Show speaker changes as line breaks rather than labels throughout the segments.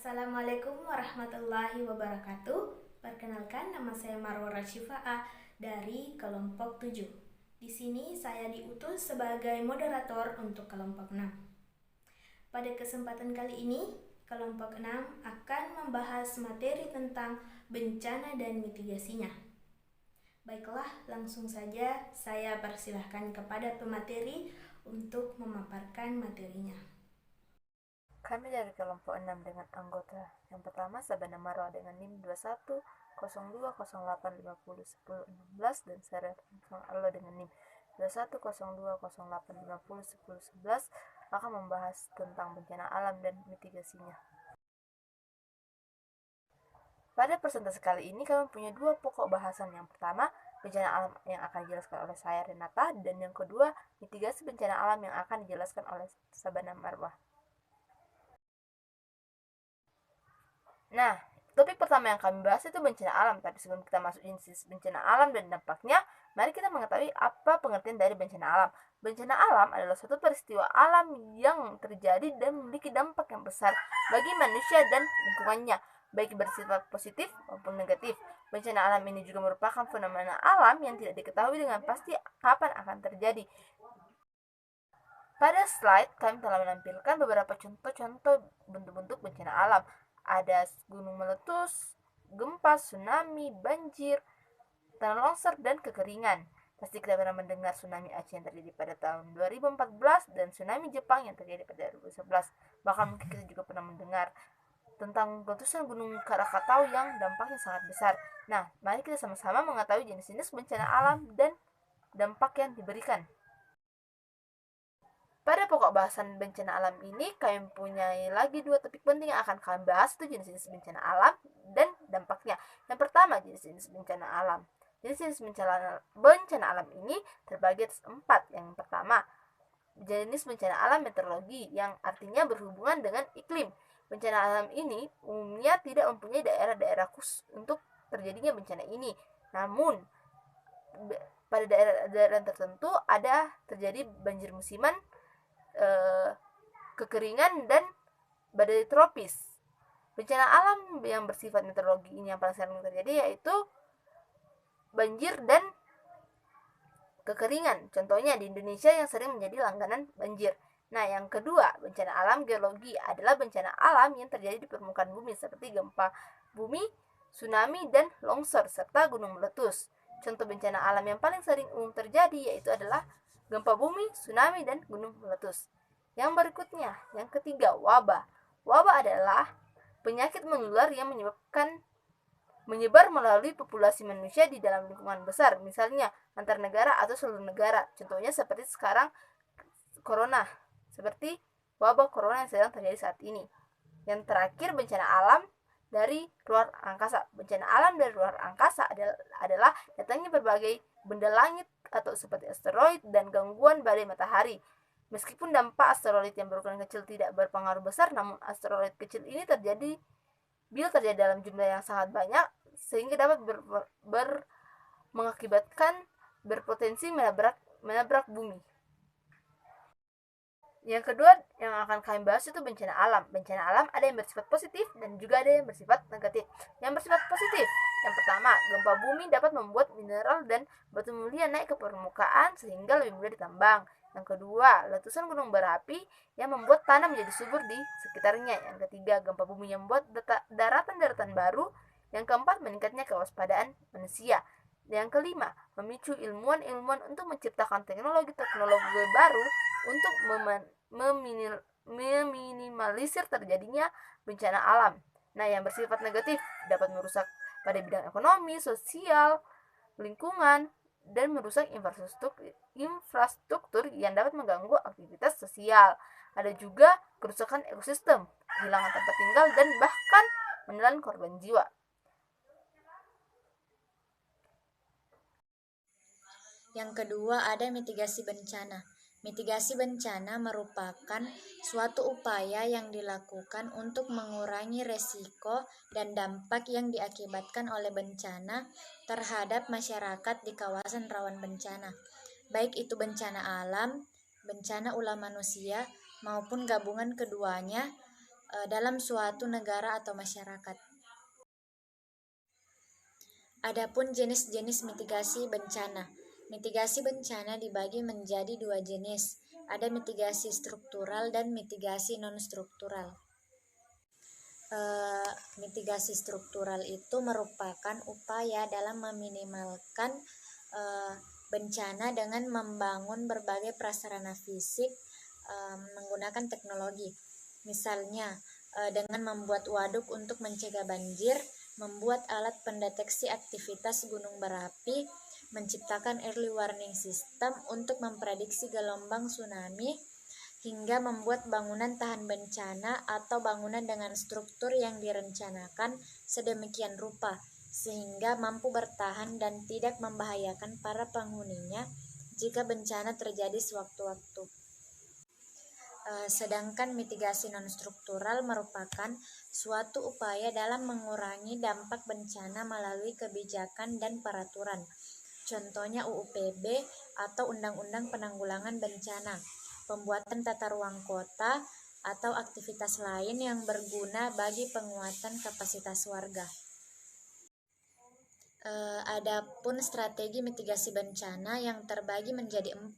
Assalamualaikum warahmatullahi wabarakatuh. Perkenalkan, nama saya Marwa Rashifa'a dari kelompok 7. Di sini saya diutus sebagai moderator untuk kelompok 6. Pada kesempatan kali ini, kelompok 6 akan membahas materi tentang bencana dan mitigasinya. Baiklah, langsung saja saya persilahkan kepada pemateri untuk memaparkan materinya.
Kami dari kelompok 6 dengan anggota yang pertama Sabana Marwa dengan NIM 210208501016 dan saya Allah dengan NIM 210208501011 akan membahas tentang bencana alam dan mitigasinya. Pada presentasi kali ini kami punya dua pokok bahasan. Yang pertama, bencana alam yang akan dijelaskan oleh saya Renata, dan yang kedua, mitigasi bencana alam yang akan dijelaskan oleh Sabana Marwah. Nah, topik pertama yang kami bahas itu bencana alam. Tapi sebelum kita masuk jenis bencana alam dan dampaknya, mari kita mengetahui apa pengertian dari bencana alam. Bencana alam adalah suatu peristiwa alam yang terjadi dan memiliki dampak yang besar bagi manusia dan lingkungannya, baik bersifat positif maupun negatif. Bencana alam ini juga merupakan fenomena alam yang tidak diketahui dengan pasti kapan akan terjadi. Pada slide, kami telah menampilkan beberapa contoh-contoh bentuk-bentuk bencana alam. Ada gunung meletus, gempa, tsunami, banjir, tanah longsor, dan kekeringan. Pasti kita pernah mendengar tsunami Aceh yang terjadi pada tahun 2014 dan tsunami Jepang yang terjadi pada 2011. Bahkan mungkin kita juga pernah mendengar tentang letusan gunung Krakatau yang dampaknya sangat besar. Nah, mari kita sama-sama mengetahui jenis-jenis bencana alam dan dampak yang diberikan. Pada pokok bahasan bencana alam ini, kami mempunyai lagi dua topik penting yang akan kami bahas, itu jenis-jenis bencana alam dan dampaknya. Yang pertama, jenis-jenis bencana alam. Jenis-jenis bencana alam ini terbagi atas 4. Yang pertama, jenis bencana alam meteorologi, yang artinya berhubungan dengan iklim. Bencana alam ini umumnya tidak mempunyai daerah-daerah khusus untuk terjadinya bencana ini. Namun, pada daerah-daerah tertentu ada terjadi banjir musiman, kekeringan, dan badai tropis. Bencana alam yang bersifat meteorologi ini yang paling sering terjadi yaitu banjir dan kekeringan. Contohnya di Indonesia yang sering menjadi langganan banjir. Nah, yang kedua, bencana alam geologi adalah bencana alam yang terjadi di permukaan bumi seperti gempa bumi, tsunami, dan longsor serta gunung meletus. Contoh bencana alam yang paling sering umum terjadi yaitu adalah gempa bumi, tsunami, dan gunung meletus. Yang berikutnya, yang ketiga, wabah. Wabah adalah penyakit menular yang menyebar melalui populasi manusia di dalam lingkungan besar, misalnya antar negara atau seluruh negara. Contohnya seperti sekarang corona, seperti wabah corona yang sedang terjadi saat ini. Yang terakhir, bencana alam dari luar angkasa. Bencana alam dari luar angkasa adalah datangnya berbagai benda langit atau seperti asteroid dan gangguan badai matahari. Meskipun dampak asteroid yang berukuran kecil tidak berpengaruh besar, namun asteroid kecil ini bila terjadi dalam jumlah yang sangat banyak, sehingga dapat mengakibatkan berpotensi menabrak bumi. Yang kedua yang akan kami bahas itu bencana alam. Bencana alam ada yang bersifat positif dan juga ada yang bersifat negatif. Yang bersifat positif, yang pertama, gempa bumi dapat membuat mineral dan batu mulia naik ke permukaan sehingga lebih mudah ditambang. Yang kedua, letusan gunung berapi yang membuat tanah menjadi subur di sekitarnya. Yang ketiga, gempa bumi yang membuat daratan-daratan baru. Yang keempat, meningkatnya kewaspadaan manusia. Yang kelima, memicu ilmuwan-ilmuwan untuk menciptakan teknologi-teknologi baru untuk meminimalisir terjadinya bencana alam. Nah, yang bersifat negatif dapat merusak pada bidang ekonomi, sosial, lingkungan, dan merusak infrastruktur yang dapat mengganggu aktivitas sosial. Ada juga kerusakan ekosistem, kehilangan tempat tinggal, dan bahkan menelan korban jiwa.
Yang kedua, ada mitigasi bencana. Mitigasi bencana merupakan suatu upaya yang dilakukan untuk mengurangi resiko dan dampak yang diakibatkan oleh bencana terhadap masyarakat di kawasan rawan bencana, baik itu bencana alam, bencana ulah manusia, maupun gabungan keduanya dalam suatu negara atau masyarakat. Adapun jenis-jenis mitigasi bencana. Mitigasi bencana dibagi menjadi dua jenis. Ada mitigasi struktural dan mitigasi non-struktural. Mitigasi struktural itu merupakan upaya dalam meminimalkan bencana dengan membangun berbagai prasarana fisik menggunakan teknologi. Misalnya, dengan membuat waduk untuk mencegah banjir, membuat alat pendeteksi aktivitas gunung berapi, menciptakan early warning system untuk memprediksi gelombang tsunami, hingga membuat bangunan tahan bencana atau bangunan dengan struktur yang direncanakan sedemikian rupa sehingga mampu bertahan dan tidak membahayakan para penghuninya jika bencana terjadi sewaktu-waktu. Sedangkan mitigasi non-struktural merupakan suatu upaya dalam mengurangi dampak bencana melalui kebijakan dan peraturan. Contohnya UUPB atau Undang-Undang Penanggulangan Bencana, pembuatan tata ruang kota, atau aktivitas lain yang berguna bagi penguatan kapasitas warga. Adapun strategi mitigasi bencana yang terbagi menjadi 4.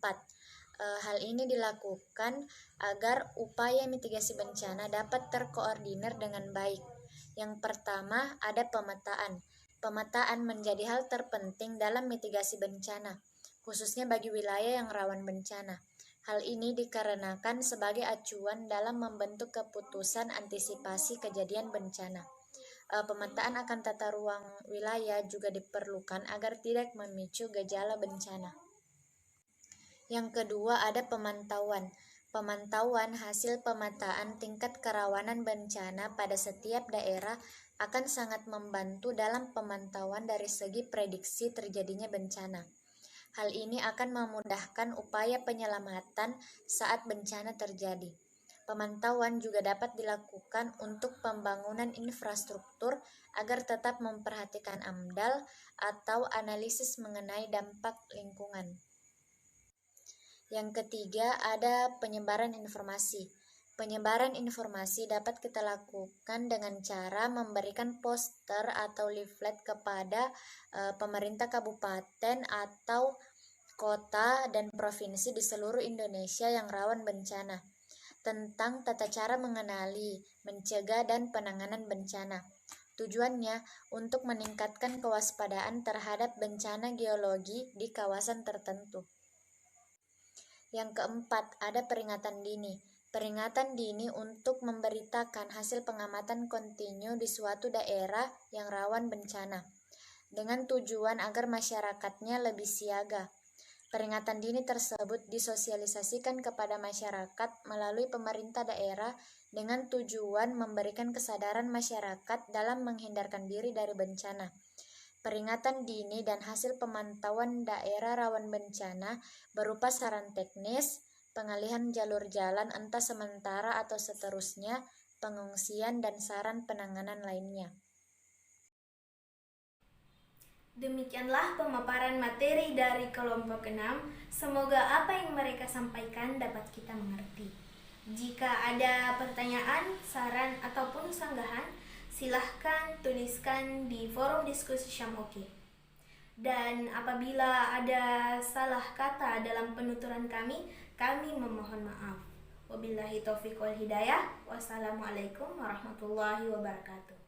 Hal ini dilakukan agar upaya mitigasi bencana dapat terkoordinir dengan baik. Yang pertama, ada pemetaan. Pemetaan menjadi hal terpenting dalam mitigasi bencana, khususnya bagi wilayah yang rawan bencana. Hal ini dikarenakan sebagai acuan dalam membentuk keputusan antisipasi kejadian bencana. Pemetaan akan tata ruang wilayah juga diperlukan agar tidak memicu gejala bencana. Yang kedua, ada pemantauan. Pemantauan hasil pemetaan tingkat kerawanan bencana pada setiap daerah akan sangat membantu dalam pemantauan dari segi prediksi terjadinya bencana. Hal ini akan memudahkan upaya penyelamatan saat bencana terjadi. Pemantauan juga dapat dilakukan untuk pembangunan infrastruktur agar tetap memperhatikan AMDAL atau analisis mengenai dampak lingkungan. Yang ketiga, ada penyebaran informasi. Penyebaran informasi dapat kita lakukan dengan cara memberikan poster atau leaflet kepada pemerintah kabupaten atau kota dan provinsi di seluruh Indonesia yang rawan bencana tentang tata cara mengenali, mencegah, dan penanganan bencana. Tujuannya untuk meningkatkan kewaspadaan terhadap bencana geologi di kawasan tertentu. Yang keempat, ada peringatan dini. Peringatan dini untuk memberitakan hasil pengamatan kontinu di suatu daerah yang rawan bencana, dengan tujuan agar masyarakatnya lebih siaga. Peringatan dini tersebut disosialisasikan kepada masyarakat melalui pemerintah daerah dengan tujuan memberikan kesadaran masyarakat dalam menghindarkan diri dari bencana. Peringatan dini dan hasil pemantauan daerah rawan bencana berupa saran teknis, pengalihan jalur jalan entah sementara atau seterusnya, pengungsian, dan saran penanganan lainnya.
Demikianlah pemaparan materi dari kelompok 6. Semoga apa yang mereka sampaikan dapat kita mengerti. Jika ada pertanyaan, saran, ataupun sanggahan, silahkan tuliskan di forum diskusi Syamoke. Dan apabila ada salah kata dalam penuturan kami memohon maaf. Wabillahi taufiq wal hidayah. Wassalamualaikum warahmatullahi wabarakatuh.